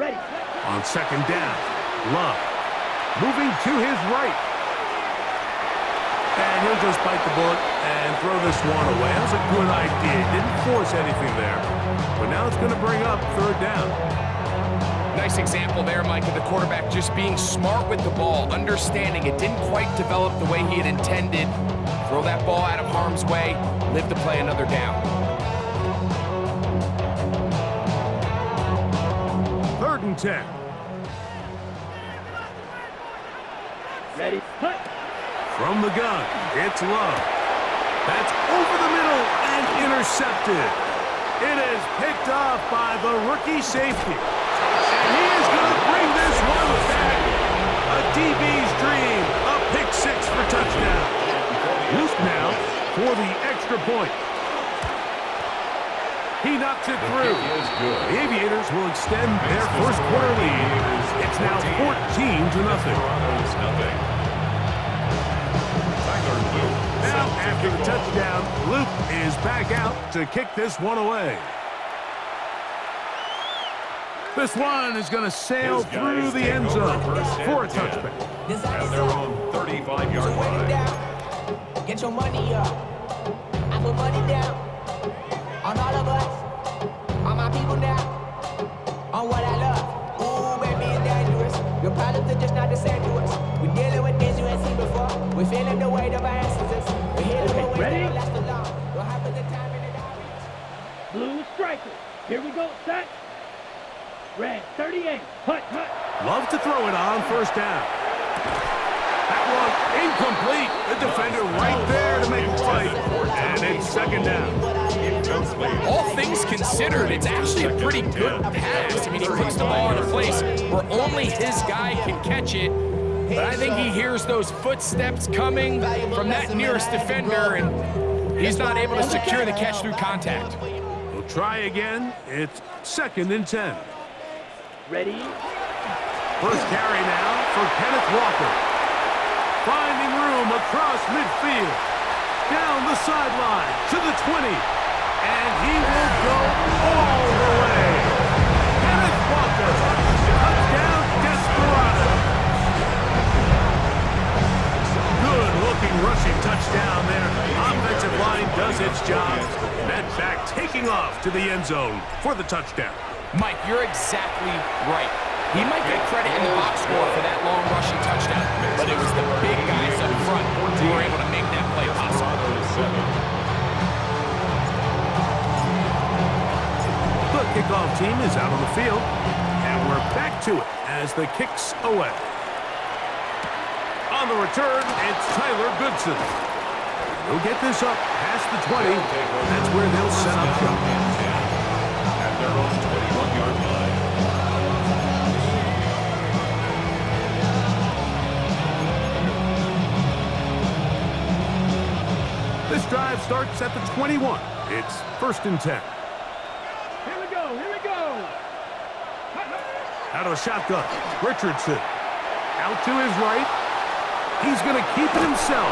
On second down, Love moving to his right. And he'll just bite the bullet and throw this one away. That was a good idea. Didn't force anything there. But now it's going to bring up third down. Nice example there, Mike, of the quarterback just being smart with the ball, understanding it didn't quite develop the way he had intended. Throw that ball out of harm's way, live to play another down. Third and 10. Ready, put. From the gun, it's Love. That's over the middle and intercepted. It is picked off by the rookie safety. And he is going to bring this one back. A DB's dream. A pick six for touchdown. Luke now for the extra point. He knocks it through. The Aviators will extend their first quarter lead. It's now 14-0. Now, after the touchdown, Luke is back out to kick this one away. This one is going to sail through the end zone for a touchback. At their own 35-yard line. Get your money up. I put money down on all of us, on my people now, on what I love. Ooh, baby, it's dangerous. Your problems are just not the same to us. We're dealing with things you ain't seen before. We're feeling the weight of our ancestors. We're here to win. Ready? Don't last for long. Don't happen the time in the darkness. Blue striker. Here we go, set. Red, 38. Hut. Love to throw it on first down. That one incomplete. The defender right there to make a play. And it's second down. All things considered, it's actually a pretty good pass. I mean, he puts the ball in a place where only his guy can catch it. But I think he hears those footsteps coming from that nearest defender, and he's not able to secure the catch through contact. We'll try again. It's second and 10. Ready? First carry now for Kenneth Walker. Finding room across midfield. Down the sideline to the 20. And he will go all the way. Kenneth Walker. Touchdown Desperado. Good-looking rushing touchdown there. Offensive line does its job. That back taking off to the end zone for the touchdown. Mike, you're exactly right. He might get credit in the box score for that long rushing touchdown, but it was the big guys up front who were able to make that play possible. The kickoff team is out on the field, and we're back to it as the kick's away. On the return, it's Tyler Goodson. He'll get this up past the 20. That's where they'll set up shop. At their own 21-yard line. This drive starts at the 21. It's first and 10. Here we go. Out of a shotgun, Richardson. Out to his right. He's going to keep it himself.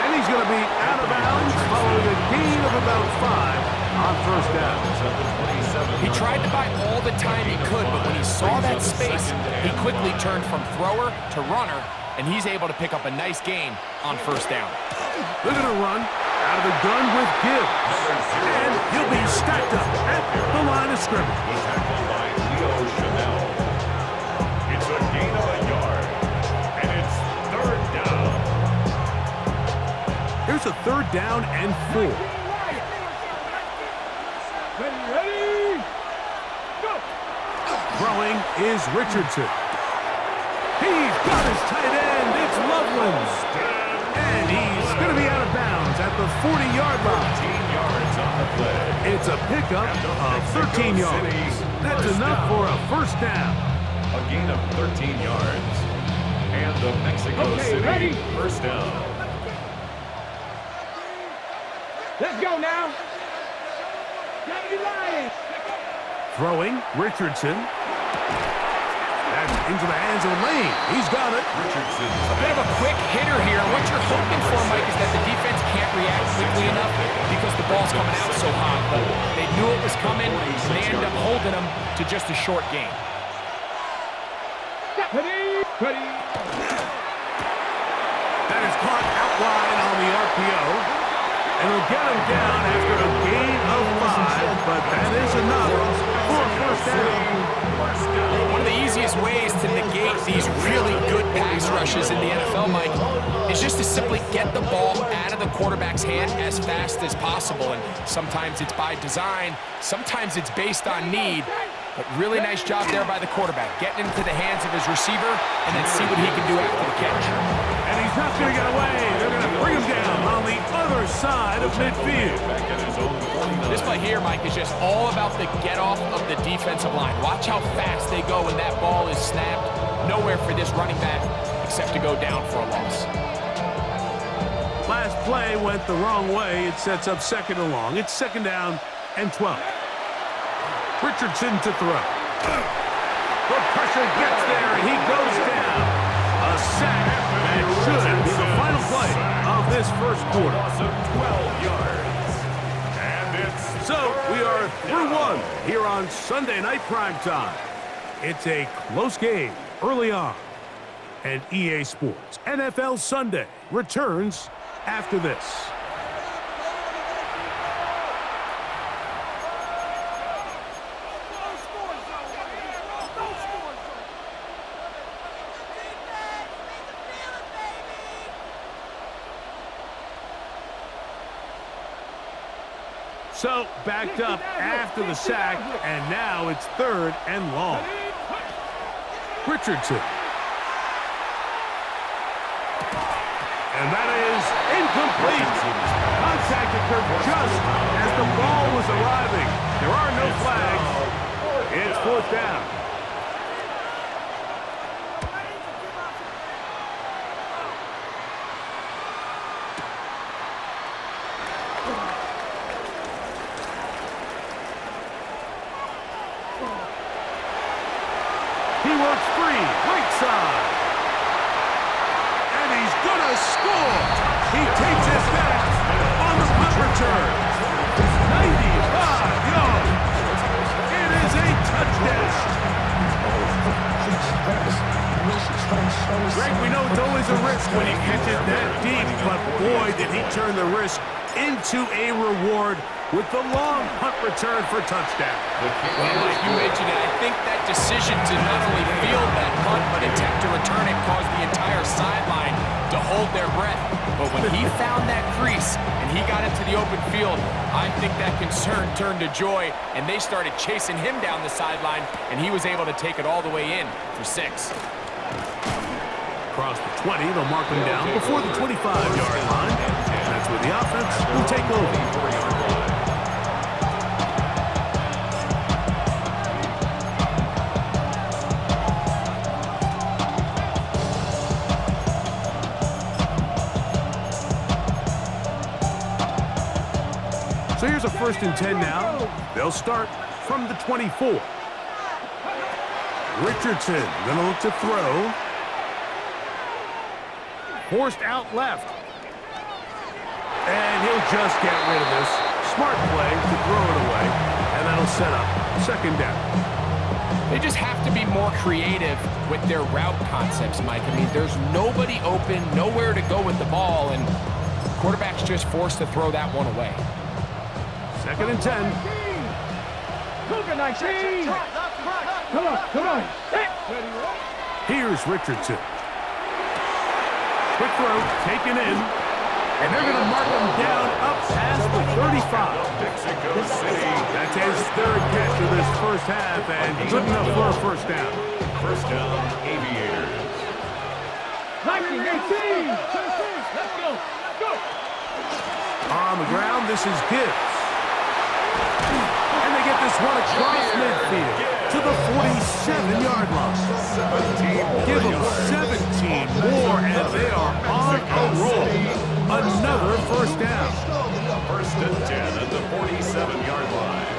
And he's going to be out of bounds following a gain of about 5 on first down. He tried to buy all the time he could, but when he saw that space, he quickly turned from thrower to runner, and he's able to pick up a nice gain on first down. They're going to run out of the gun with Gibbs. And he'll be stacked up at the line of scrimmage. Tackled by Leo Chanel. It's a gain of a yard, and it's third down. Here's a third down and 4. Ready? Go! Throwing is Richardson. He's got his tight end. It's Loveland. And he's going to be out of bounds at the 40-yard line. 13 yards on the play. It's a pickup of 13 yards. That's enough for a first down. A gain of 13 yards. And the Mexico City ready? first down. Let's go now. Gotta be lying. Throwing, Richardson. That's into the hands of Lane. He's got it. Richardson. A bit of a quick hitter here. What you're hoping for, Mike, is that the defense can't react quickly enough because the ball's coming out so hot. But they knew it was coming, and they ended up holding them to just a short game. Ready. That is caught out wide on the RPO. And he'll get him down after a gain of 5, but that is enough for a first down. One of the easiest ways to negate these really good pass rushes in the NFL, Mike, is just to simply get the ball out of the quarterback's hand as fast as possible. And sometimes it's by design, sometimes it's based on need. But really nice job there by the quarterback, getting into the hands of his receiver and then see what he can do after the catch. And he's not going to get away. They're going to bring him down on the other side of midfield. This play here, Mike, is just all about the get-off of the defensive line. Watch how fast they go when that ball is snapped. Nowhere for this running back except to go down for a loss. Last play went the wrong way. It sets up second and long. It's second down and 12. Richardson to throw. The pressure gets there, and he goes down. A sack that should be the final play of this first quarter. Loss of 12 yards. And it's So we are through one here on Sunday Night Primetime. It's a close game early on. And EA Sports NFL Sunday returns after this. So, backed up after the sack, and now it's third and long. Richardson. And that is incomplete. Contact occurred just as the ball was arriving. There are no flags. It's fourth down. He works free, right side. And he's gonna score. He takes it back on the punt return. 95 yards. It is a touchdown. Greg, we know it's always a risk when he catches that deep, but boy, did he turn the risk into a reward with the long punt return for touchdown. Well, like you mentioned it, I think that decision to not only field that punt but attempt to return it caused the entire sideline to hold their breath. But when he found that crease and he got into the open field, I think that concern turned to joy, and they started chasing him down the sideline, and he was able to take it all the way in for 6. Across the 20, they'll mark him down before the 25-yard line. That's where the offense will take over. So here's a 1st and 10 now. They'll start from the 24. Richardson gonna look to throw. Forced out left. And he'll just get rid of this. Smart play to throw it away. And that'll set up second down. They just have to be more creative with their route concepts, Mike. I mean, there's nobody open, nowhere to go with the ball, and quarterback's just forced to throw that one away. 2nd and 10. Come on. Here's Richardson. Quick throw, taken in. And they're going to mark him down up past the 35. Mexico City. That's his 3rd catch of this first half, and good enough for a first down. First down, Aviators. 19, 18. Let's go. On the ground, this is Gibbs. And they get this one across midfield to the 47-yard line. Give them 17 more, and they are on a roll. Another first down. First and 10 at the 47-yard line.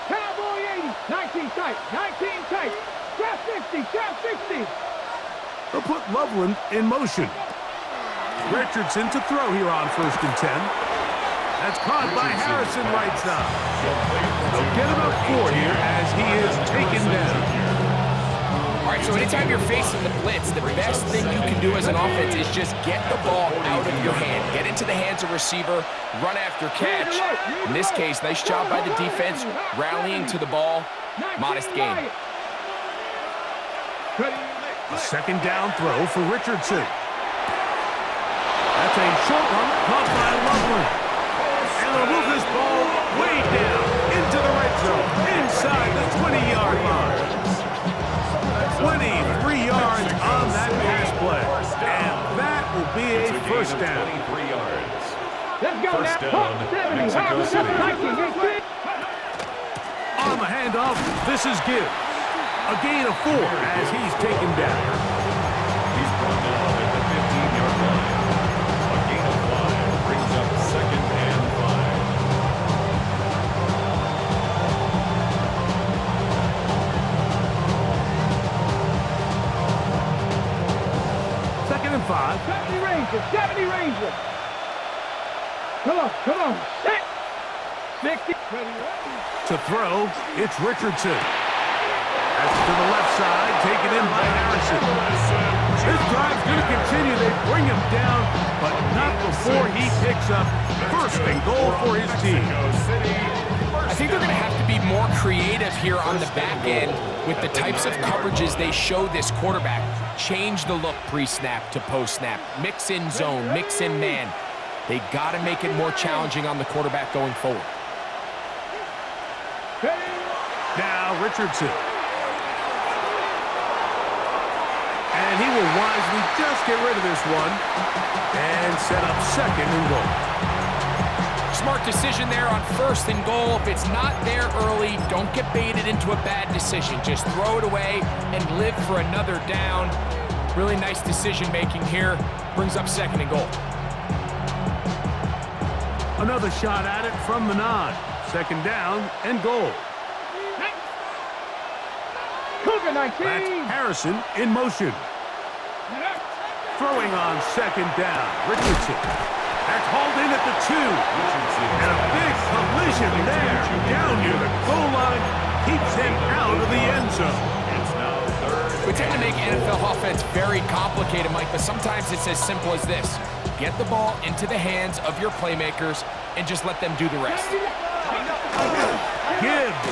Cowboy 80. 19 tight. Trap 60. They'll put Loveland in motion. Richardson to throw here on 1st and 10. That's caught by Harrison right side. They'll get about 4 here as he is taken down. All right, so anytime you're facing the blitz, the best thing you can do as an offense is just get the ball out of your hand. Get into the hands of receiver, run after catch. In this case, nice job by the defense, rallying to the ball. Modest gain. A second down throw for Richardson. That's a short one caught by Loveland. And they'll move this ball way down into the red zone, inside the 20-yard line. 23 yards on that pass play. And that will be a first down. 23 yards. Let's go First now. down, Mexico City. On the handoff, this is Gibbs. A gain of 4 as he's taken down. He's brought down at the 15-yard line. A gain of 5 brings up 2nd and 5. 2nd and 5. 70 Rangers, 70 Rangers. Come on, set. 60. To throw, it's Richardson. That's to the left side, taken in by Harrison. This drive's going to continue. They bring him down, but not before he picks up first and goal for his team. I think they're going to have to be more creative here on the back end with the types of coverages they show this quarterback. Change the look pre-snap to post-snap. Mix in zone, mix in man. They got to make it more challenging on the quarterback going forward. Now Richardson. And he will wisely just get rid of this one and set up 2nd and goal. Smart decision there on 1st and goal. If it's not there early, don't get baited into a bad decision. Just throw it away and live for another down. Really nice decision making here. Brings up 2nd and goal. Another shot at it from the 9. 2nd down and goal. Cougar 19. That's Harrison in motion. Throwing on 2nd down. Richardson. That's hauled in at the 2. And a big collision there. Down near the goal line. Keeps him out of the end zone. We tend to make NFL offense very complicated, Mike, but sometimes it's as simple as this. Get the ball into the hands of your playmakers and just let them do the rest. Gibbs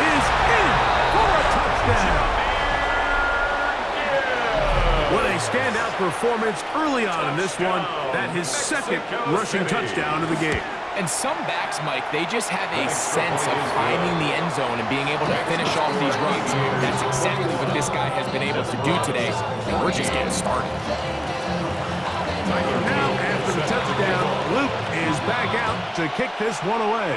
is in for a touchdown. What a standout performance early on in this one. That his 2nd rushing touchdown of the game. And some backs, Mike, they just have a sense of finding the end zone and being able to finish off these runs. That's exactly what this guy has been able to do today, and we're just getting started. Now, after the touchdown, Luke is back out to kick this one away.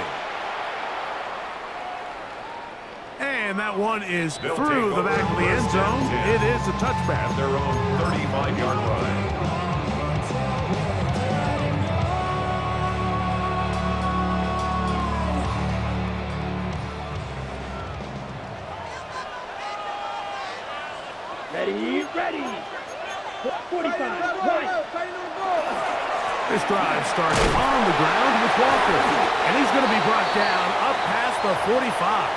And that one is through the back of the end zone. It is a touchback. Their own 35-yard line. Ready. 45, right. This drive starts on the ground with Walker. And he's going to be brought down up past the 45.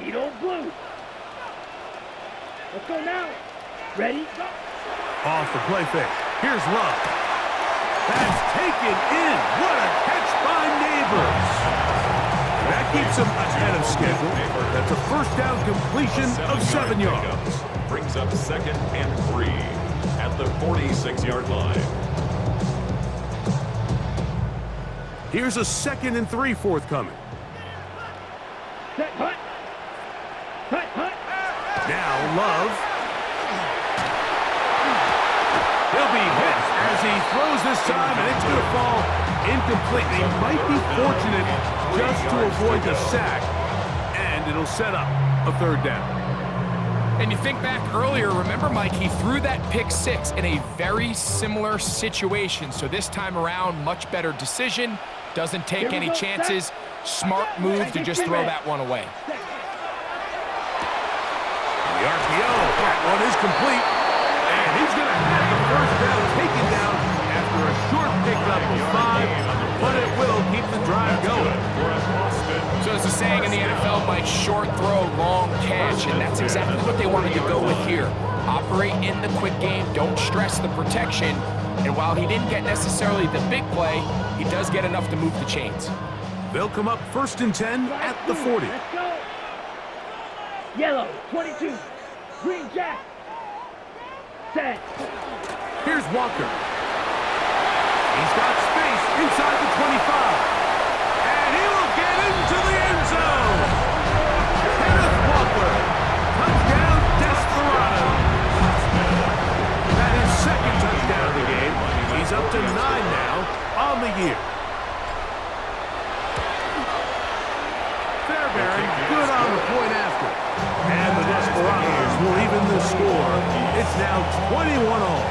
Needle blue. Let's go now. Ready? Go. Off the play fake. Here's Love. That's taken in. What a catch by Neighbors. That keeps him ahead of schedule. That's a first down completion of 7 yards. Brings up 2nd and 3 at the 46-yard line. Here's a 2nd and 3 forthcoming. Set, hut. Hut. Now Love. He'll be hit as he throws this time, and it's going to fall incomplete. They might be fortunate just to avoid the sack, and it'll set up a 3rd down. And you think back earlier, remember, Mike, he threw that pick 6 in a very similar situation. So this time around, much better decision, Doesn't take any chances. Smart move to just throw that one away. The RPO, that one is complete. And he's going to have the first down taken down after a short pickup of 5, but it will keep the drive going. So as the saying in the NFL, Mike, short throw, long catch, and that's exactly what they wanted to go with here. Operate in the quick game, don't stress the protection, and while he didn't get necessarily the big play, he does get enough to move the chains. They'll come up 1st and 10 at the 40. Let's go. Yellow, 22. Green jack. Set. Here's Walker. He's got space inside the 25. And he will get into the end zone. Kenneth Walker. Touchdown, Desperado. That is second touchdown of the game. He's up to 9 now on the year. Fairbairn, good on the point after. And the Desperados will even the score. It's now 21-all.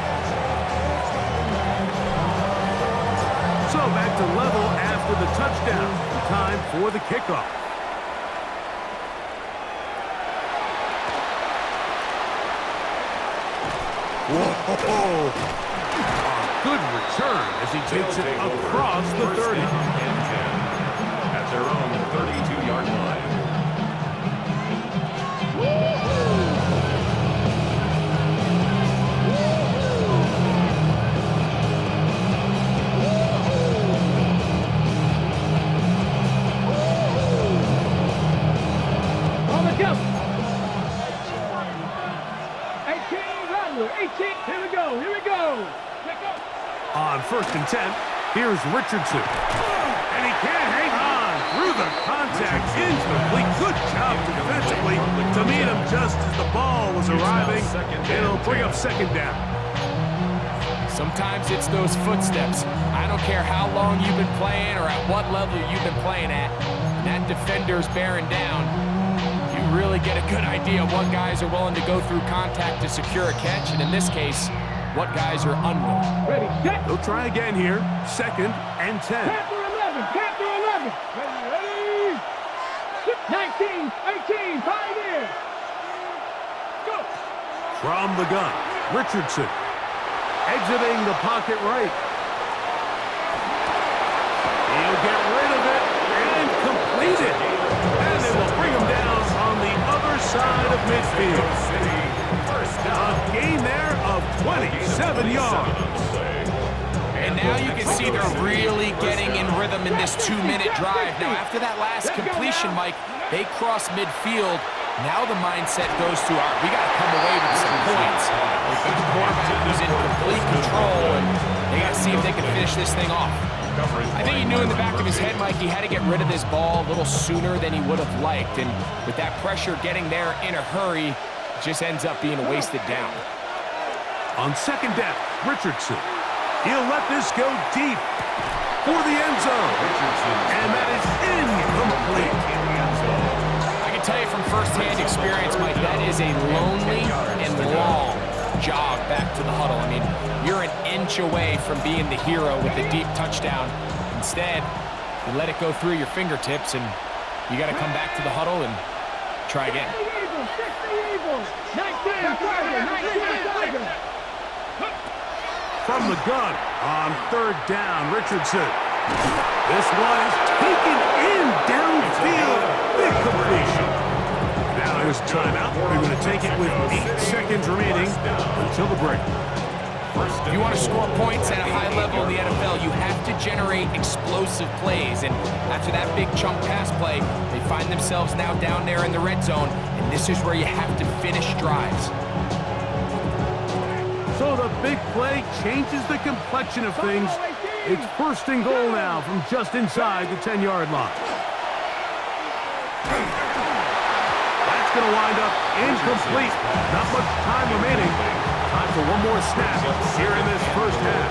So back to level after the touchdown. Time for the kickoff. Whoa! A good return as he takes it across the 30. At their own 32-yard line. On the go. 18, Rattler. 18. Here we go. Here we go. On 1st and 10, here's Richardson. And he can't hang on through the contact. Incomplete. Good job defensively to meet him just as the ball was arriving. It'll bring up 2nd down. Sometimes it's those footsteps. I don't care how long you've been playing or at what level you've been playing at. When that defender's bearing down, you really get a good idea of what guys are willing to go through contact to secure a catch, and in this case, what guys are unwilling. Ready, set. They'll try again here. 2nd and 10. Panther 11. Panther 11. Ready, ready. 19, 18, Pioneer. Go. From the gun, Richardson. Exiting the pocket right. He'll get rid of it and complete it. And it will bring him down on the other side of midfield. A gain there of 27 yards. And now you can see they're really getting in rhythm in this 2-minute drive. Now, after that last completion, Mike, they cross midfield. Now the mindset goes to, all right, we got to come away with some points. They've got the quarterback who's in complete control, and they got to see if they can finish this thing off. I think he knew in the back of his head, Mike, he had to get rid of this ball a little sooner than he would have liked. And with that pressure getting there in a hurry, it just ends up being a wasted down. On 2nd down, Richardson. He'll let this go deep for the end zone. And that is incomplete. I can tell you from firsthand experience, Mike, that is a lonely and long jog back to the huddle. I mean, you're an inch away from being the hero with a deep touchdown. Instead, you let it go through your fingertips, and you got to come back to the huddle and try again. 19, Tiger. From the gun on 3rd down, Richardson. This one is taken in downfield. Big completion. Now here's timeout. We're going to take it with 8 seconds remaining until the break. If you want to score points at a high level in the NFL, you have to generate explosive plays. And after that big chunk pass play, they find themselves now down there in the red zone. And this is where you have to finish drives. So the big play changes the complexion of things. It's 1st and goal now from just inside the 10-yard line. That's going to wind up incomplete. Not much time remaining. Time for one more snap here in this 1st half.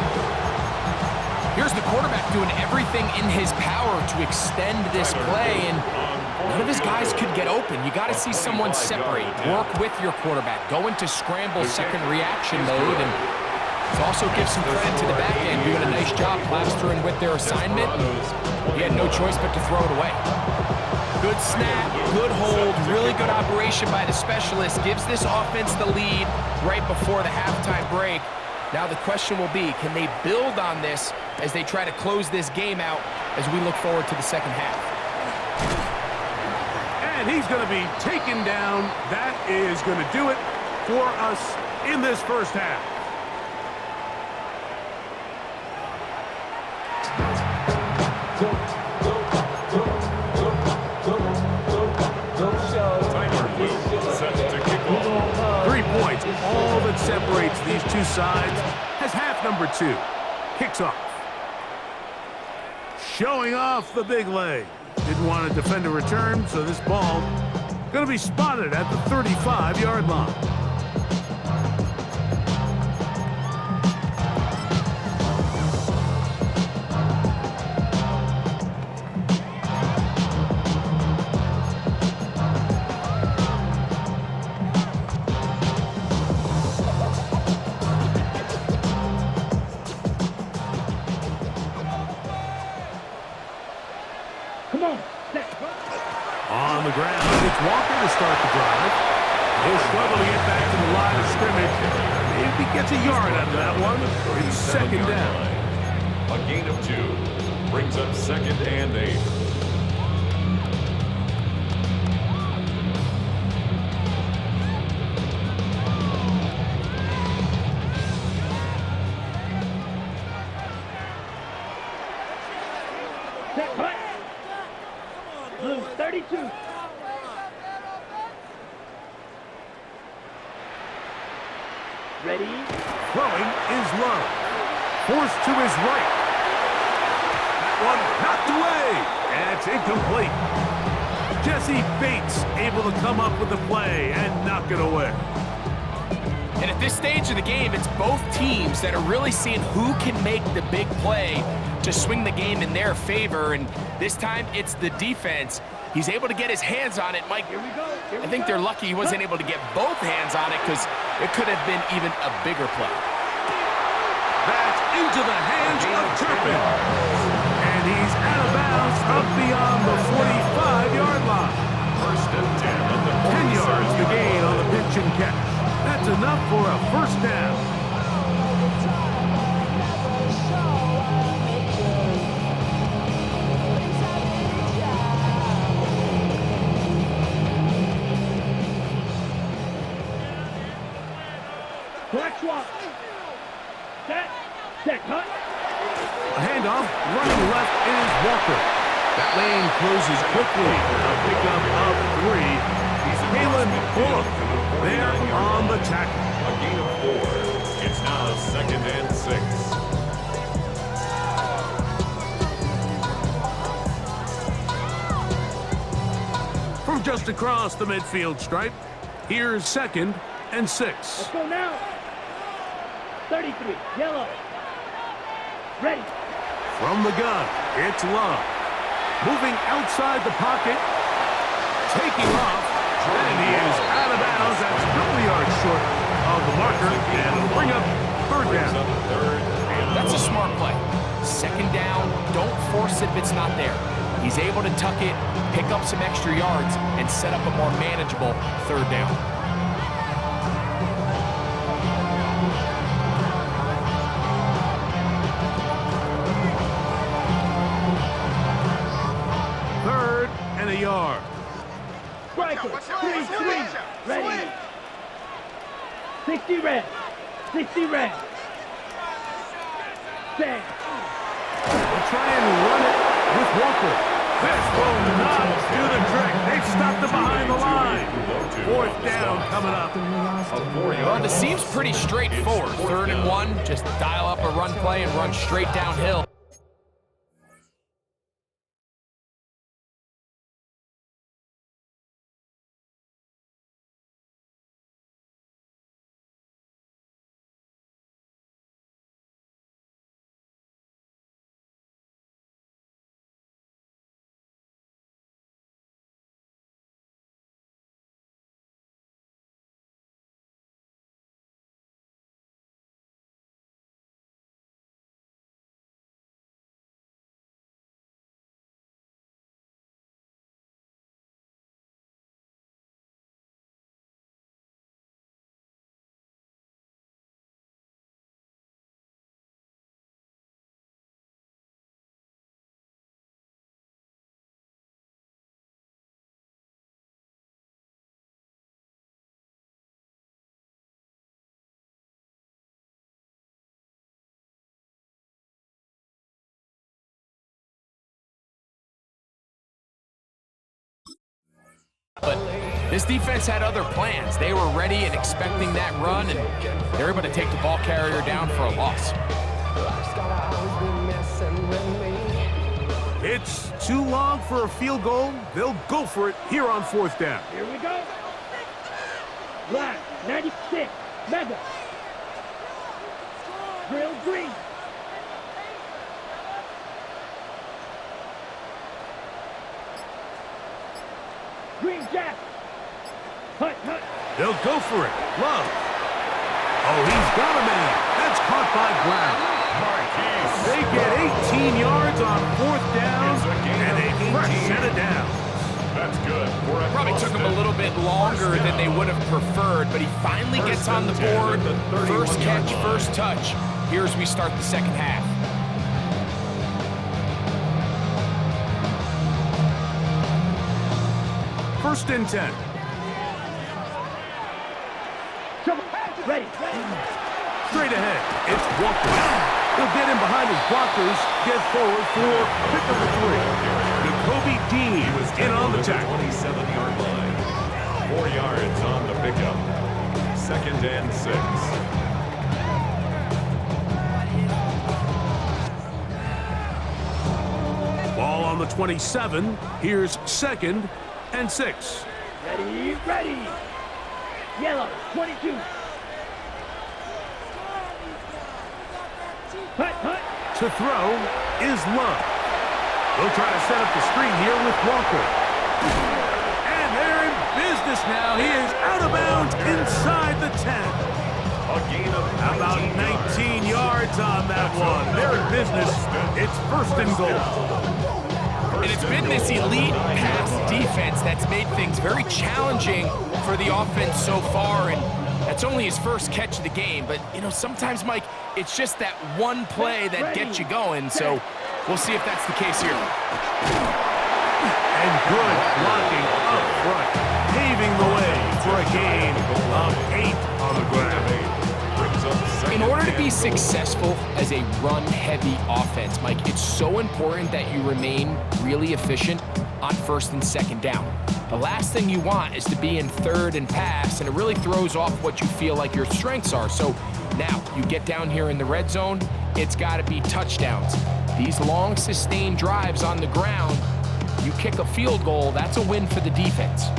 Here's the quarterback doing everything in his power to extend this play, and none of his guys could get open. You got to see someone separate, work with your quarterback, go into scramble second reaction mode, and So also give some credit to the back end, doing a nice job plastering with their assignment. He had no choice but to throw it away. Good snap, good hold, really good operation by the specialist. Gives this offense the lead right before the halftime break. Now the question will be, can they build on this as they try to close this game out as we look forward to the second half? And he's going to be taken down. That is going to do it for us in this first half. Set to kick off. 3 points, all that separates these two sides, as half number 2 kicks off. Showing off the big leg. Didn't want to defend a return, so this ball going to be spotted at the 35-yard line. Come on, set. On the ground, it's Walker to start the drive. He'll struggle to get back to the line of scrimmage. Maybe gets a yard out of that one. It's second down. A gain of 2 brings up 2nd and 8. Set, cut. Blue, 32. Ready? Throwing is low. Forced to his right. That one knocked away. And it's incomplete. Jesse Bates able to come up with the play and knock it away. And at this stage of the game, it's both teams that are really seeing who can make the big play to swing the game in their favor. And this time, it's the defense. He's able to get his hands on it, Mike. Here we go. I think they're lucky he wasn't able to get both hands on it because it could have been even a bigger play. That's into the hands of Turpin. And he's out of bounds up beyond the 45-yard line. First and 10 at the 10 yards the gain on the pitch and catch. That's enough for a first down. Black swap. Set. Set, cut. A handoff, running left is Walker. That lane closes quickly. A pickup of 3. Kalen Bullock there on the tackle. A gain of 4. It's now 2nd and 6. From just across the midfield stripe, here's 2nd and 6. Let's go now. 33, yellow. Ready. From the gun, it's Love. Moving outside the pocket, taking off, and he is out of bounds. That's a couple yards short of the marker, and it'll bring up third down. That's a smart play. Second down, don't force it if it's not there. He's able to tuck it, pick up some extra yards, and set up a more manageable third down. Third and a yard. Striker, 3-3. Ready. 60 red. 60 red. Set. They'll try and run it with Walker. This will not do the trick. They've stopped it behind the line. Fourth down coming up. Well, this seems pretty straightforward. 3rd and 1, just dial up a run play and run straight downhill. But this defense had other plans. They were ready and expecting that run, and they were able to take the ball carrier down for a loss. It's too long for a field goal. They'll go for it here on 4th down. Here we go. Black, 96, Mega. Drill green. Green Jack. Hut, hut. They'll go for it. Love. Oh, he's got a man. That's caught by Brown. They get 18 yards on 4th down and a fresh set of downs. That's good. Probably took him a little bit longer than they would have preferred, but he finally gets on the board. First catch, first touch. Here as we start the second half. First and 10. Ready. Straight ahead, it's Walker. He'll get in behind his blockers, get forward for pick number 3. Jacoby Dean in on the tackle. 27-yard line. 4 yards on the pickup. 2nd and 6. Ball on the 27. Here's 2nd and 6. Ready. Yellow, 22. Hut. To throw is Love. They'll try to set up the screen here with Walker. And they're in business now. He is out of bounds inside the 10. A gain of About 19 yards on that one. They're in business. It's 1st and goal. And it's been this elite pass defense that's made things very challenging for the offense so far, and that's only his first catch of the game. But, you know, sometimes, Mike, it's just that one play that gets you going, so we'll see if that's the case here. And good blocking up front, paving the way for a gain of 8 on the ground. In order to be successful as a run-heavy offense, Mike, it's so important that you remain really efficient on 1st and 2nd down. The last thing you want is to be in 3rd and pass, and it really throws off what you feel like your strengths are. So now you get down here in the red zone, it's got to be touchdowns. These long, sustained drives on the ground, you kick a field goal, that's a win for the defense.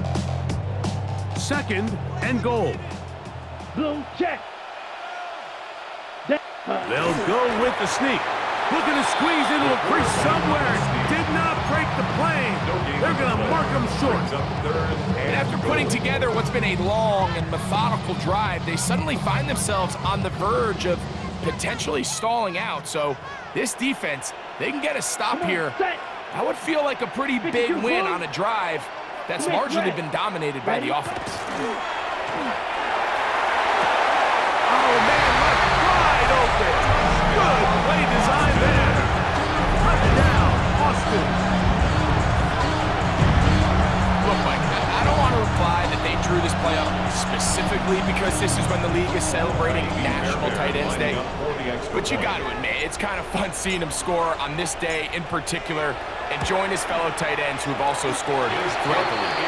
2nd and goal. Blue check. They'll go with the sneak. Looking to squeeze into a crease somewhere. Did not break the plane. They're going to mark him short. And after putting together what's been a long and methodical drive, they suddenly find themselves on the verge of potentially stalling out. So this defense, they can get a stop here. That would feel like a pretty big win on a drive that's largely been dominated by the offense. Oh, man, left wide open. Good play design there. Touchdown, Austin. Look, Mike, I don't want to imply that they drew this play up specifically because this is when the league is celebrating National Tight Ends Day. But you got to admit, it's kind of fun seeing him score on this day in particular and join his fellow tight ends who have also scored throughout the league.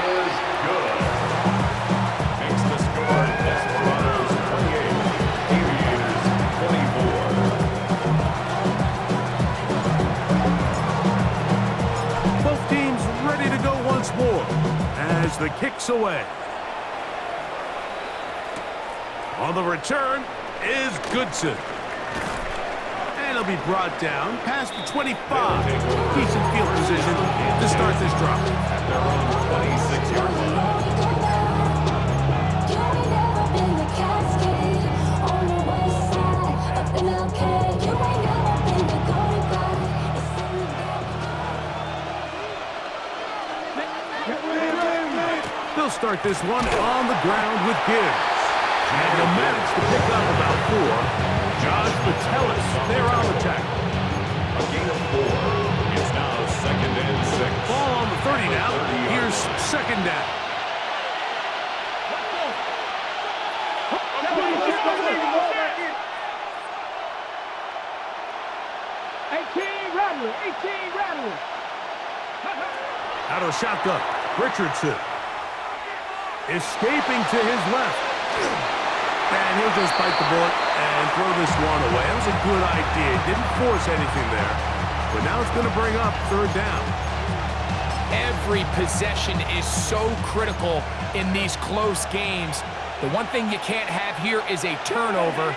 Makes the score Desperados 28, Aviators 24. Both teams ready to go once more as the kick's away. On the return is Goodson. And he'll be brought down past the 25. Decent field position to start this drive. At their own 26-yard line. They'll start this one on the ground with Gibbs. And they'll manage to pick up about 4. Josh Metellus, they're on the tackle. A gain of 4. It's now 2nd and 6. Ball on the 30 now. Here's 2nd down. Rattler. Out of shotgun, Richardson. escaping to his left. And he'll just bite the bullet and throw this one away. That was a good idea. Didn't force anything there. But now it's going to bring up third down. Every possession is so critical in these close games. The one thing you can't have here is a turnover.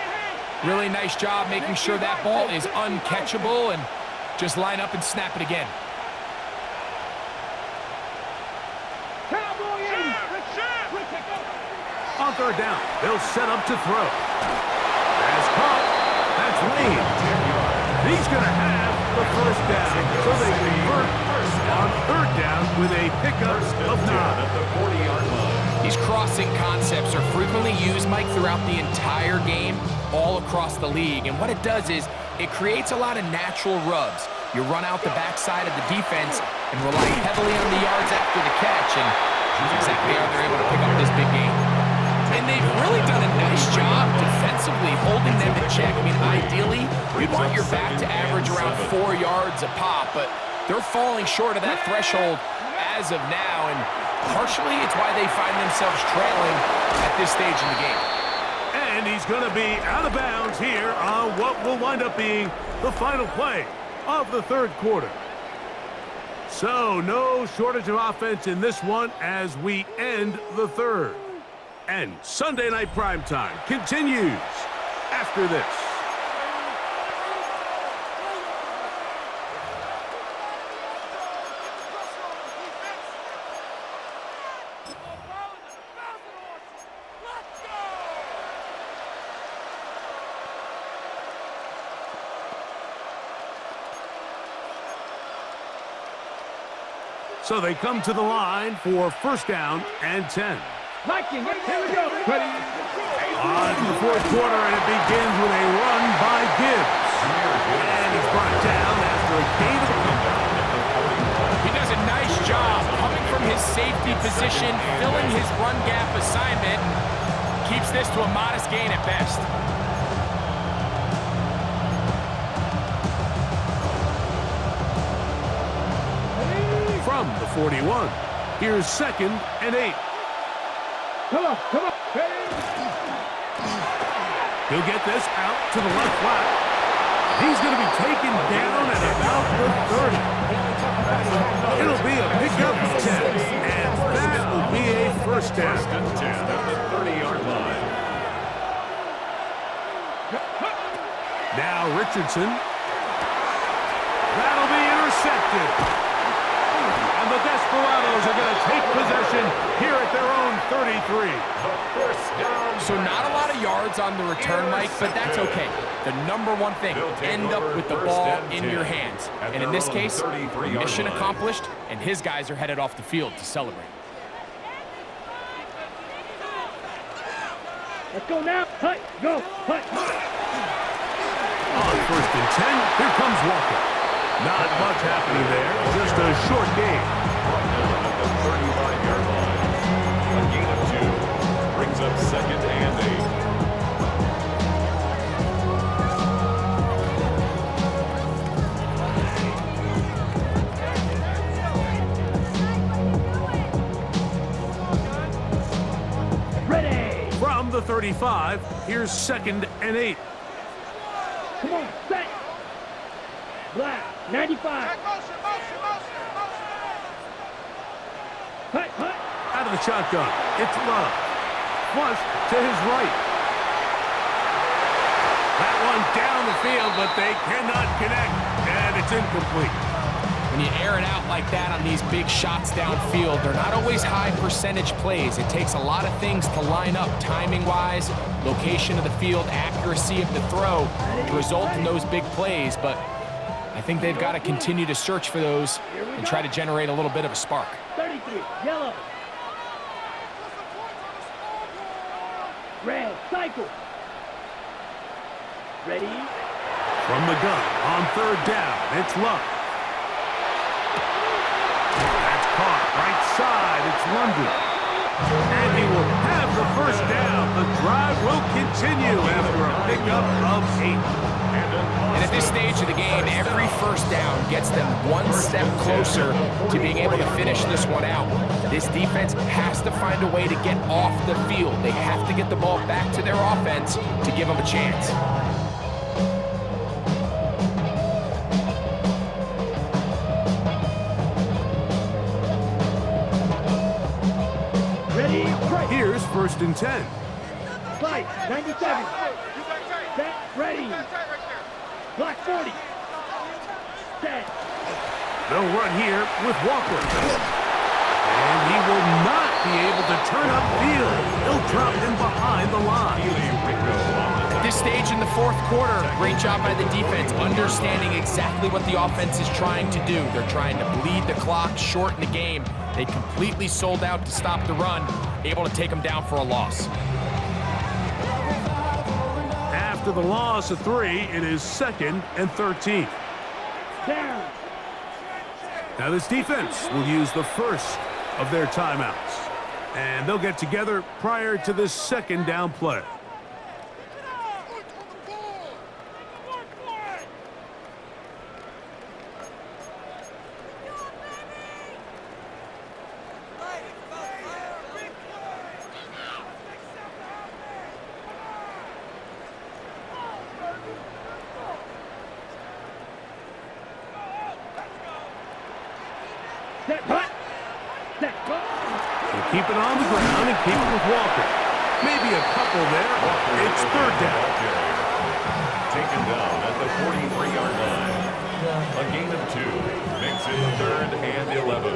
Really nice job making sure that ball is uncatchable, and just line up and snap it again. On third down, they'll set up to throw. That's caught. That's Lane. He's going to have the first down. So they convert on third down with a pickup of 9 at the 40-yard line. These crossing concepts are frequently used, Mike, throughout the entire game, all across the league. And what it does is it creates a lot of natural rubs. You run out the backside of the defense and rely heavily on the yards after the catch. And that's exactly how they're able to pick up this big game. And they've really done a nice job defensively holding them in check. I mean, ideally, you'd want your back to average around 4 yards a pop, but they're falling short of that threshold as of now, and partially it's why they find themselves trailing at this stage in the game. And he's going to be out of bounds here on what will wind up being the final play of the third quarter. So, no shortage of offense in this one as we end the third. And Sunday Night Primetime continues after this. So they come to the line for first down and 10. Here we go. Ready? On to the fourth quarter, and it begins with a run by Gibbs. And he's brought down after a gain of a couple. He does a nice job coming from his safety position, filling his run gap assignment, keeps this to a modest gain at best. From the 41, here's 2nd and 8. Come on. He'll get this out to the left flat. He's going to be taken down at about the 30. It'll be a pickup of 10, and that will be a first down. 1st and 10 at the 30-yard line. Now Richardson. That'll be intercepted. And the Desperados are going to take possession here at their own 33. So not a lot of yards on the return, Mike, but that's okay. The number one thing, end up with the ball in your hands. And in this case, mission accomplished, and his guys are headed off the field to celebrate. Let's go now. Hut, go. Hut. On 1st and 10, here comes Walker. Not much happening there, just a short game. At the 35-yard line. A gain of 2 brings up 2nd and 8. Ready. From the 35, here's 2nd and 8. Come on, set. Black, 95. Hut. Out of the shotgun, it's Love. Flush to his right. That one down the field, but they cannot connect, and it's incomplete. When you air it out like that on these big shots downfield, they're not always high percentage plays. It takes a lot of things to line up timing-wise, location of the field, accuracy of the throw to result in those big plays, but I think they've got to continue to search for those and try to generate a little bit of a spark. 33, yellow. Red, cycle. Ready? From the gun, on 3rd down, it's Love. That's caught, right side, it's London. And he will have the first down. The drive will continue after a pickup of 8.8. And And at this stage of the game, every first down gets them one step closer to being able to finish this one out. This defense has to find a way to get off the field. They have to get the ball back to their offense to give them a chance. Here's 1st and 10. Slide, 97. Set, ready. Block 40. Set. They'll run here with Walker. And he will not be able to turn upfield. He'll drop him behind the line. At this stage in the 4th quarter, great job by the defense, understanding exactly what the offense is trying to do. They're trying to bleed the clock, shorten the game. They completely sold out to stop the run, able to take them down for a loss. After the loss of 3, it is 2nd and 13. Down. Now this defense will use the first of their timeouts. And they'll get together prior to this 2nd down play. Set, punt. Set, punt. They'll keep it on the ground and keep it with Walker. Maybe a couple there. It's 3rd down. Taken down at the 43-yard line. A gain of 2. Makes it 3rd and 11.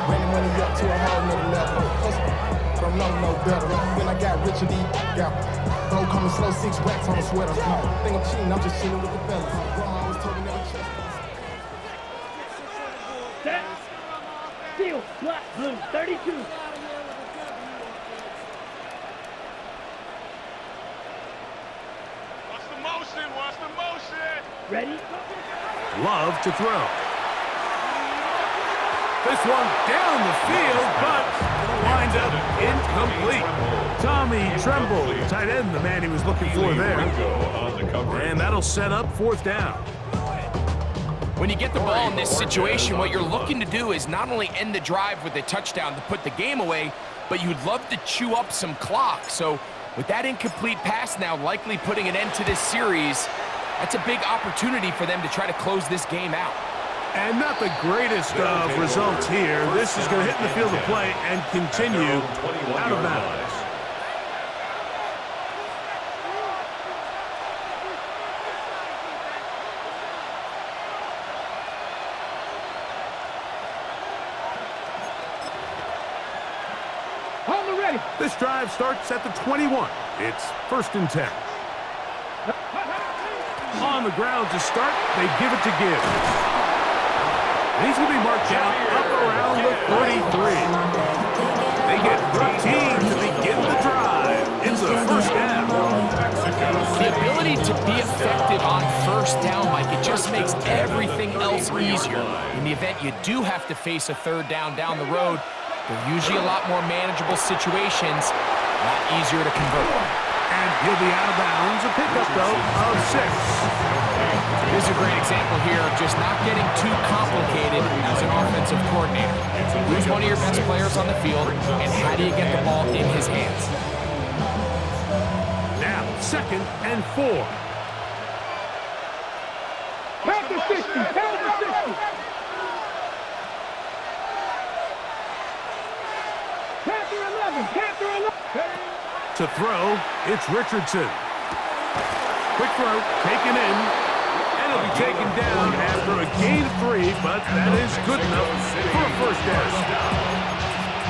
Running money up to a whole nother level. Don't know no better. When I got rich and deep, yeah. Bro, coming slow, 6 racks on a sweater. No, think I'm cheating, I'm just chilling with the fellas. Grandma always told me never trust. Set. Seal, black, blue, 32. Watch the motion, watch the motion. Ready? Love to throw. This one down the field, but it'll wind up incomplete. Tommy Tremble, tight end, the man he was looking for there. And that'll set up 4th down. When you get the ball in this situation, what you're looking to do is not only end the drive with a touchdown to put the game away, but you'd love to chew up some clock. So with that incomplete pass now likely putting an end to this series, that's a big opportunity for them to try to close this game out. And not the greatest of results here. This is going to hit the field of play and continue out of bounds. This drive starts at the 21. It's 1st and 10. On the ground to start, they give it to Gibbs. He's going to be marked down up around the 33. They get 13 to begin the drive. It's a 1st down. The ability to be effective on 1st down, Mike, it just makes everything else easier. In the event you do have to face a 3rd down the road, they're usually a lot more manageable situations, a lot easier to convert. And he'll be out of bounds. A pickup, though, of 6. This is a great example here of just not getting too complicated as an offensive coordinator. Who's one of your best players on the field, and how do you get the ball in his hands? Now, 2nd and 4. Count the 60, count the 60. To throw, it's Richardson. Quick throw, taken in, and it'll be taken down after a gain of 3, but that is good enough for a 1st down.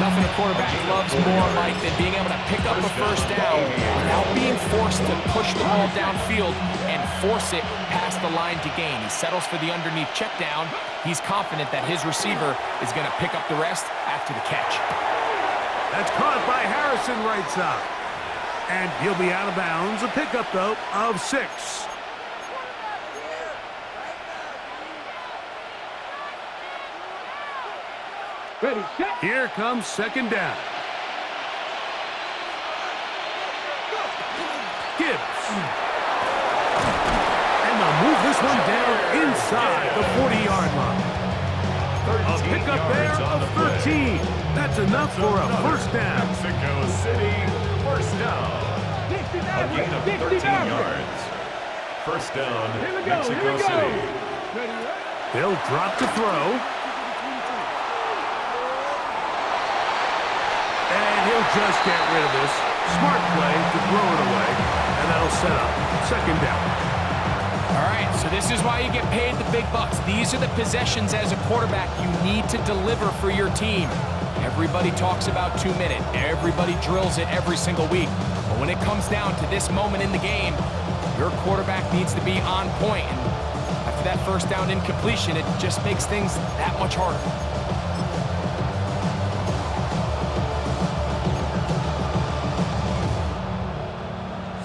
Nothing a quarterback loves more, Mike, than being able to pick up a 1st down without being forced to push the ball downfield and force it past the line to gain. He settles for the underneath check down. He's confident that his receiver is going to pick up the rest after the catch. That's caught by Harrison right side. And he'll be out of bounds. A pickup, though, of 6. Ready, set. Here comes 2nd down. inside the 40-yard line. A pickup there of 13. That's enough for a first down. Mexico City, first down. A gain of 13 yards. First down, Mexico City. They'll drop to throw. And he'll just get rid of this. Smart play to throw it away. And that'll set up second down. All right, so this is why you get paid the big bucks. These are the possessions as a quarterback you need to deliver for your team. Everybody talks about 2 minute. Everybody drills it every single week. But when it comes down to this moment in the game, your quarterback needs to be on point. And after that first down incompletion, it just makes things that much harder.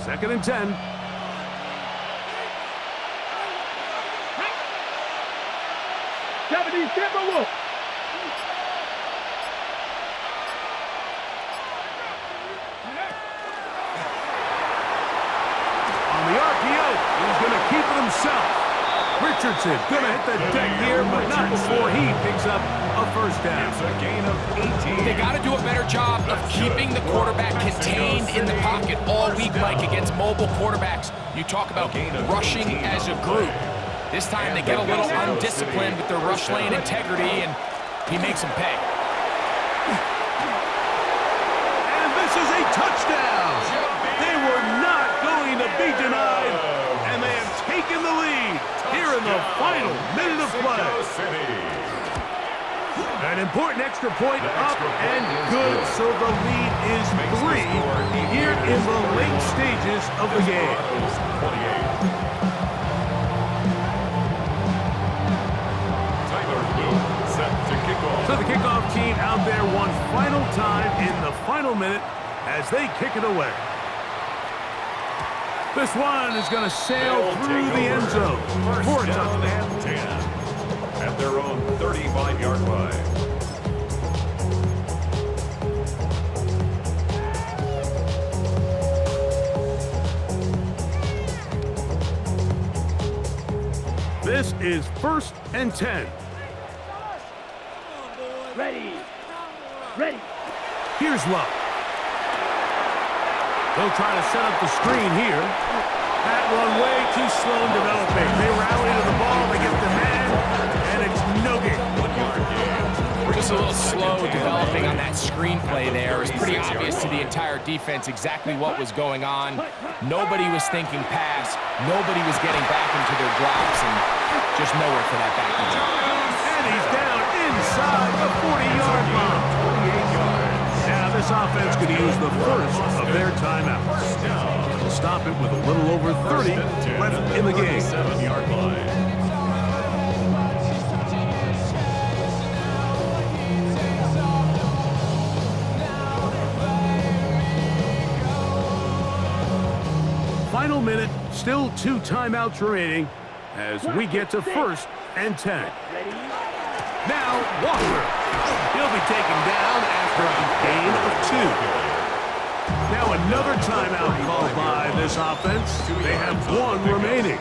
Second and 10. On the RPO, he's going to keep it himself. Richardson going to hit the deck here, but not before he picks up a first down. It's a gain of 18. They got to do a better job of keeping the quarterback contained in the pocket all week, Mike, against mobile quarterbacks. You talk about rushing as a group. This time they get a little undisciplined with their rush lane integrity, and he makes them pay. And this is a touchdown. They were not going to be denied, and they have taken the lead here in the final minute of play. An important extra point up and good, so the lead is 3 here in the late stages of the game. So the kickoff team out there one final time in the final minute as they kick it away. This one is going to sail through the end zone for a touchdown. 10 at their own 35-yard line. This is first and 10. Ready. Ready. Here's Love. They'll try to set up the screen here. That one way too slow in developing. They rally to the ball, they get the man, and it's no game. Just a little slow developing on that screenplay there. It was pretty obvious to the entire defense exactly what was going on. Nobody was thinking pass. Nobody was getting back into their drops, and just nowhere for that back end. And he's down inside the 40-yard line. Now this offense could use the first of their timeouts. They'll stop it with a little over 30 left in the game. 7-yard line. Final minute, still 2 timeouts remaining as we get to first and 10. Now Walker. He'll be taken down after a gain of 2. Now another timeout called by this offense. They have 1 remaining.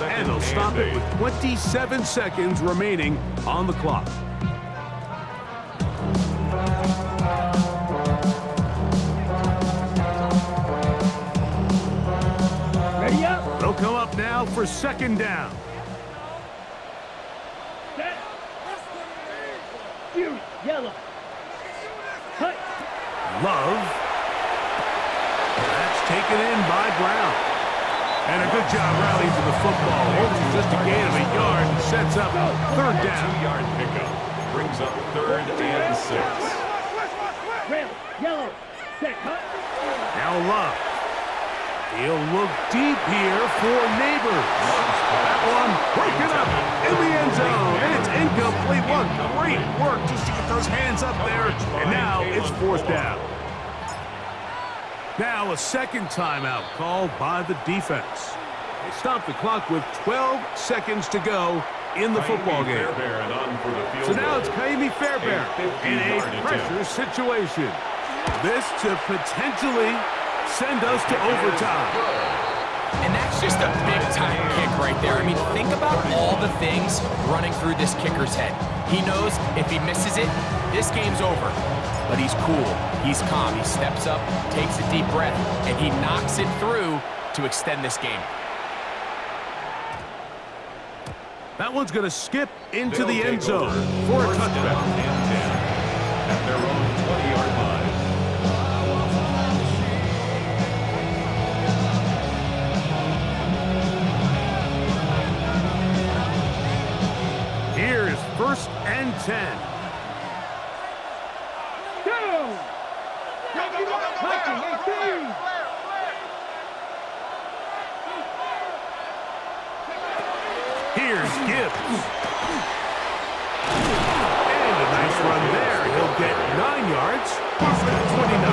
And they'll stop it with 27 seconds remaining on the clock. Ready up. They'll come up now for second down. Set. Fury. Yellow. Cut. Love. That's taken in by Brown. And a good job rallying to the football. Holds just a gain of a yard and sets up third down. 2-yard pickup brings up 3rd and 6. Rail. Yellow. Set. Cut. Now Love. He'll look deep here for Neighbors. That one broken up in the end zone. And it's incomplete. What great work just to get those hands up there. And now it's 4th down. Now a second timeout called by the defense. They stop the clock with 12 seconds to go in the football game. So now it's Kaimi Fairbairn in a pressure situation. This to potentially send us to overtime. And that's just a big-time kick right there. I mean, think about all the things running through this kicker's head. He knows if he misses it, this game's over. But he's cool, he's calm, he steps up, takes a deep breath, and he knocks it through to extend this game. That one's going to skip into the end zone for a touchdown. And 10 at their own 20-yard line. Here's 1st and 10. Go! Viking 18! Here's Gibbs. And a nice run there. He'll get 9 yards for the 29.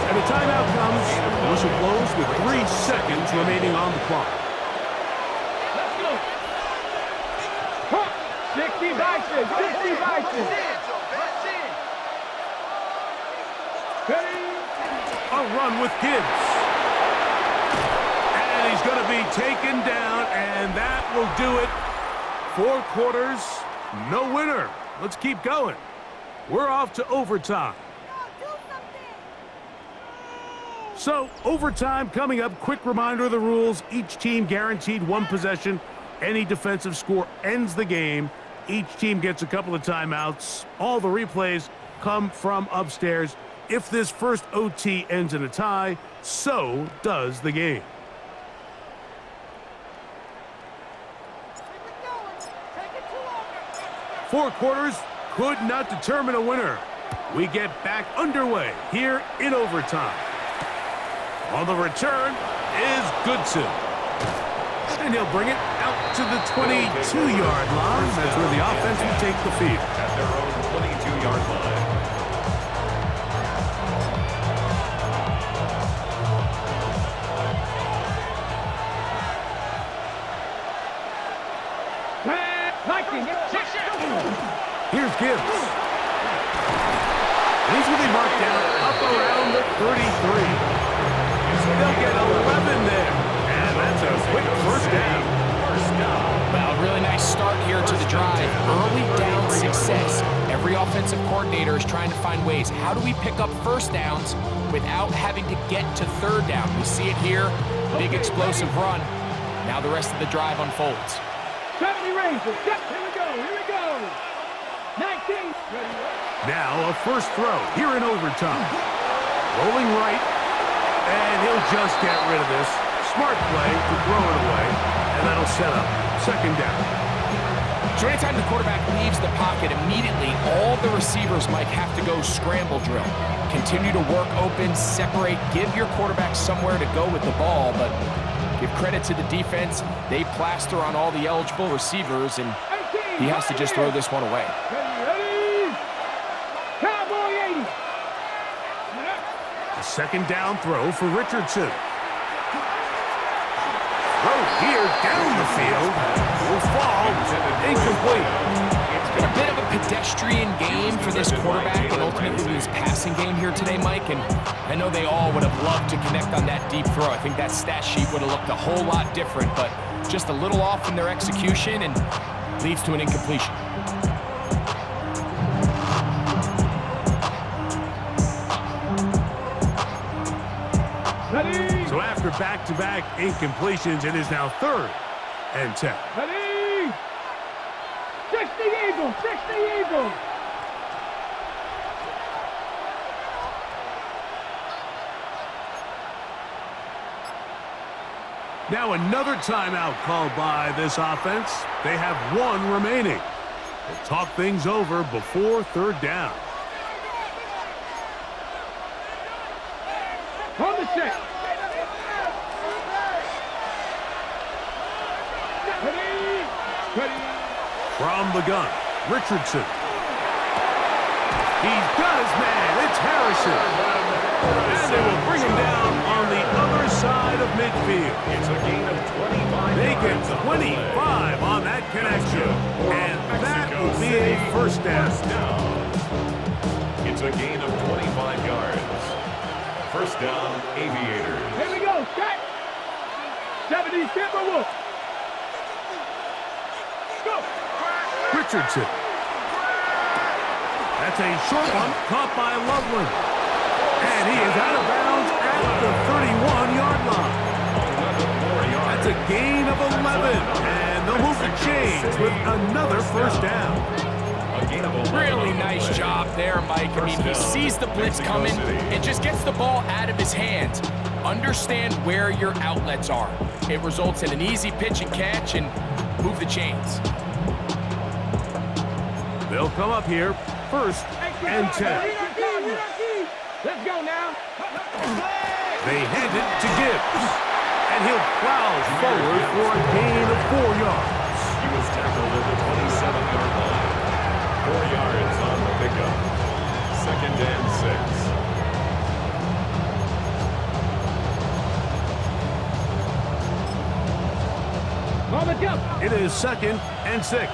And the timeout comes. Whistle blows with 3 seconds remaining on the clock. Let's go! 60 Bison! 60 Bison! Ready? A run with Gibbs. And he's going to be taken down, and that will do it. 4 quarters, no winner. Let's keep going. We're off to overtime. So, overtime coming up. Quick reminder of the rules. Each team guaranteed 1 possession. Any defensive score ends the game. Each team gets a couple of timeouts. All the replays come from upstairs. If this first OT ends in a tie, so does the game. Four quarters could not determine a winner. We get back underway here in overtime. On the return is Goodson. And he'll bring it out to the 22-yard line. That's where the offense will take the field. At their own 22-yard line. Here's Gibbs. He's going to be marked down up around the 33. They'll get 11 there. And that's a quick first down. Well, a really nice start here to the drive. Early down success. Every offensive coordinator is trying to find ways. How do we pick up first downs without having to get to third down? We see it here. Big explosive run. Now the rest of the drive unfolds. 70 Rangers. Yep, here we go. Here we go. 19. Ready. Now a first throw here in overtime. Rolling right. And he'll just get rid of this. Smart play to throw it away. And that'll set up second down. So anytime the quarterback leaves the pocket, immediately all the receivers might have to go scramble drill. Continue to work open, separate, give your quarterback somewhere to go with the ball, but give credit to the defense. They plaster on all the eligible receivers, and he has to just throw this one away. Ready. Cowboy 80. A second down throw for Richardson. Throw here down the field. Will fall. Incomplete. It's been a bit of a pedestrian game for this quarterback and ultimately his passing game here today, Mike. And I know they all would have loved to connect on that deep throw. I think that stat sheet would have looked a whole lot different, but just a little off in their execution and leads to an incompletion. Ready. So after back-to-back incompletions, it is now 3rd and 10. Ready. 60 Eagles. 60 Eagles. Now another timeout called by this offense. They have 1 remaining. They'll talk things over before 3rd down. On the set. Ready. Ready. From the gun, Richardson. He's got his man. It's Harrison. And they will bring him down on the other side of midfield. It's a gain of 25. They get 25 on that connection. And that will be a first down. It's a gain of 25 yards. First down, Aviators. Here we go. Set. 70 Timberwolves. Go. Richardson. That's a short one, caught by Loveland. And he is out of bounds at the 31-yard line. That's a gain of 11, and they'll move the chains with another first down. Really nice job there, Mike. I mean, he sees the blitz coming and just gets the ball out of his hands. Understand where your outlets are. It results in an easy pitch and catch and move the chains. They'll come up here, first and 10. Let's go now. They hand it to Gibbs, and he'll plow forward for a gain of 4 yards. He was tackled at the 27-yard line. 4 yards on the pickup. 2nd and 6. On the jump. It is 2nd and 6.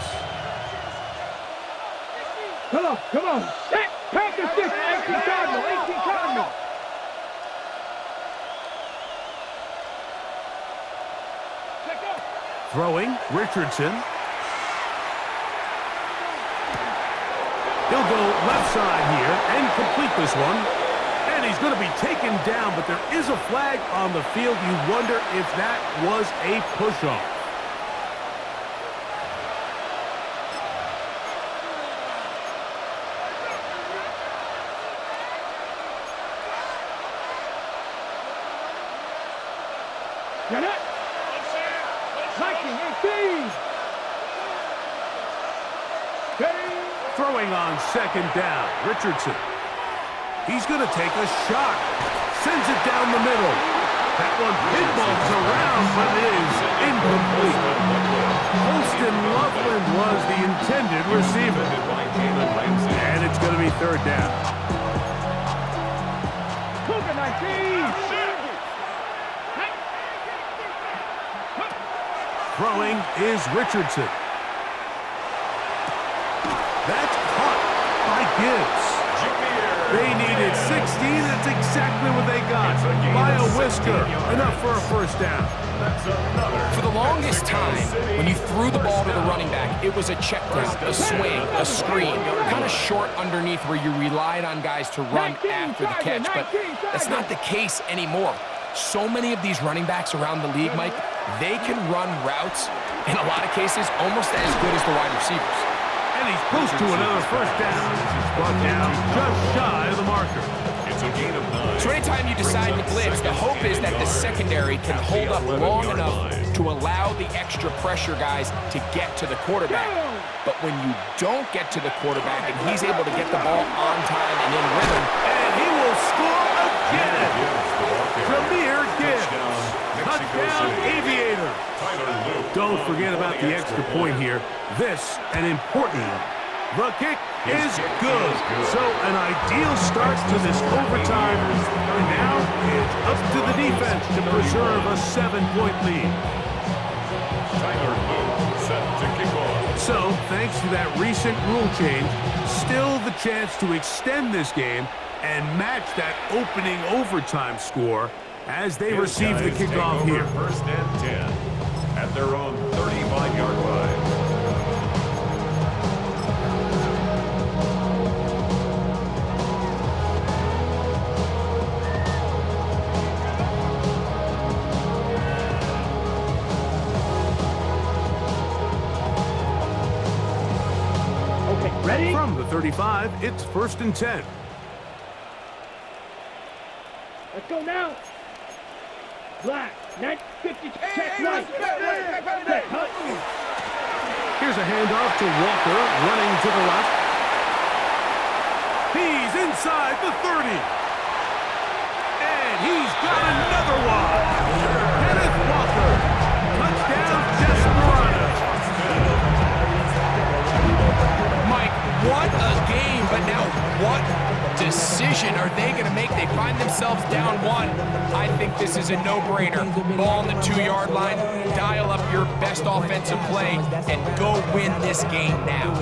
Come on, come on. Set. Practice this. 18 Cardinal, 18 Cardinal. Throwing, Richardson. He'll go left side here and complete this one. And he's going to be taken down, but there is a flag on the field. You wonder if that was a push-off. Get it. Viking 18. Throwing on 2nd down, Richardson. He's going to take a shot. Sends it down the middle. That one pinballs around, but it is incomplete. Holston Loveland was the intended receiver. And it's going to be 3rd down. Cougar 19. Throwing is Richardson. That's caught by Gibbs. They needed 16. That's exactly what they got. By a whisker. Enough for a first down. For the longest time, when you threw the ball to the running back, it was a check down, a swing, a screen, kind of short underneath where you relied on guys to run after the catch. But that's not the case anymore. So many of these running backs around the league, Mike, they can run routes, in a lot of cases, almost as good as the wide receivers. And he's close to another first down. Brought down just shy of the marker. It's a gain of 9. So anytime you decide to blitz, the hope is that the secondary can hold up long enough to allow the extra pressure guys to get to the quarterback. But when you don't get to the quarterback and he's able to get the ball on time and in rhythm, and he will score again. Jameer Gibbs. Touchdown, Aviator. Don't forget about the extra point here. This, an important one. The kick is good. So an ideal start to this overtime. And now it's up to the defense to preserve a 7-point lead. Set to kick off. So, thanks to that recent rule change, still the chance to extend this game and match that opening overtime score as they receive the kickoff here. 1st and 10 at their own 35-yard line. Okay, ready? From the 35, it's 1st and 10. Let's go now. Black, 950, check right. Here's a handoff to Walker, running to the left. He's inside the 30. And he's got another one. Kenneth Walker. Touchdown, Desperado. Mike, what a game, but now what decision are they going to make? They find themselves down 1. I think this is a no-brainer. Ball on the 2-yard line, dial up your best offensive play, and go win this game now.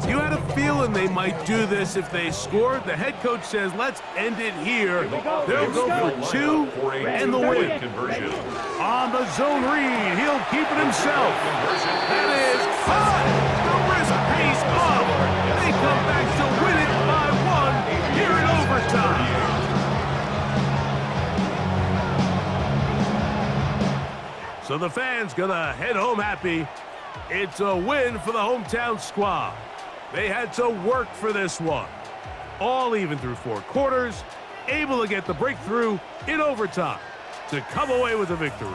You had a feeling they they might do this if they score. The head coach says, let's end it here. They'll go for 2 and the win. Conversion. On the zone read, he'll keep it himself. That is hot. The risk pays off. They come back to win it by 1 here in overtime. So the fans gonna head home happy. It's a win for the hometown squad. They had to work for this one. All even through 4 quarters, able to get the breakthrough in overtime to come away with a victory.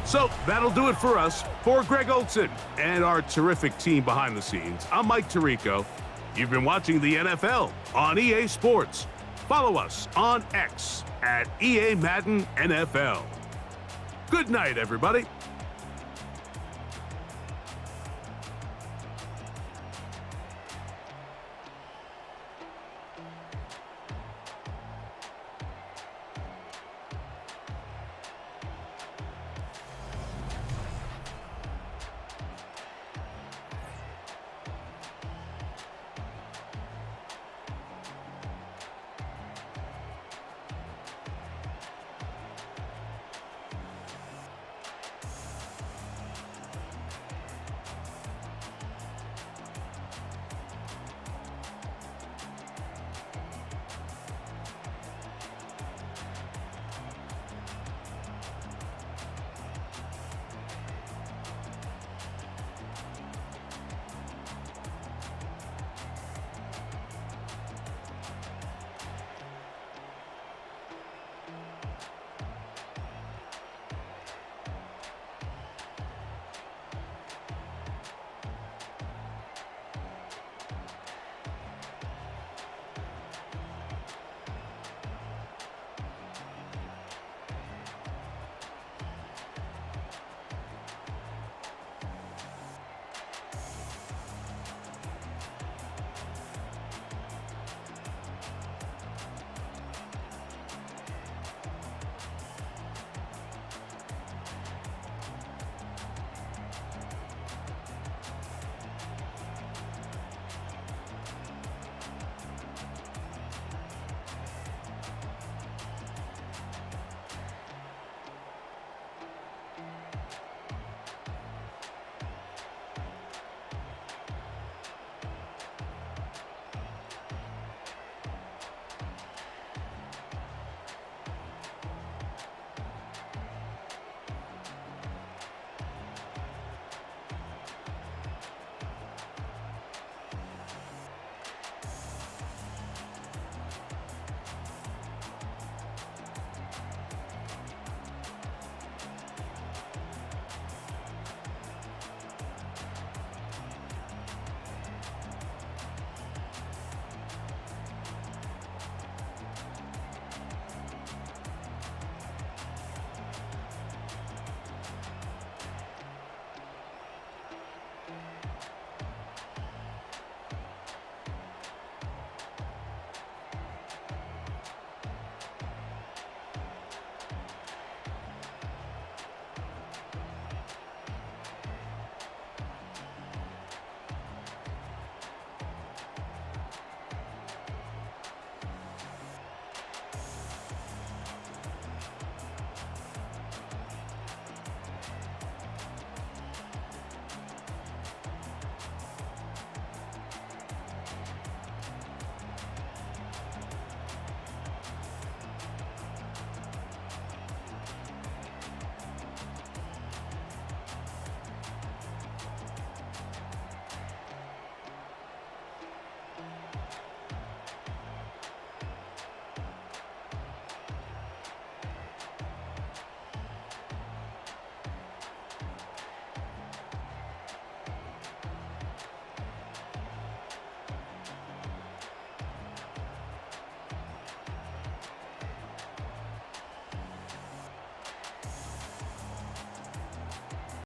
So that'll do it for us. For Greg Olson and our terrific team behind the scenes, I'm Mike Tirico. You've been watching the NFL on EA Sports. Follow us on X at EA Madden NFL. Good night, everybody.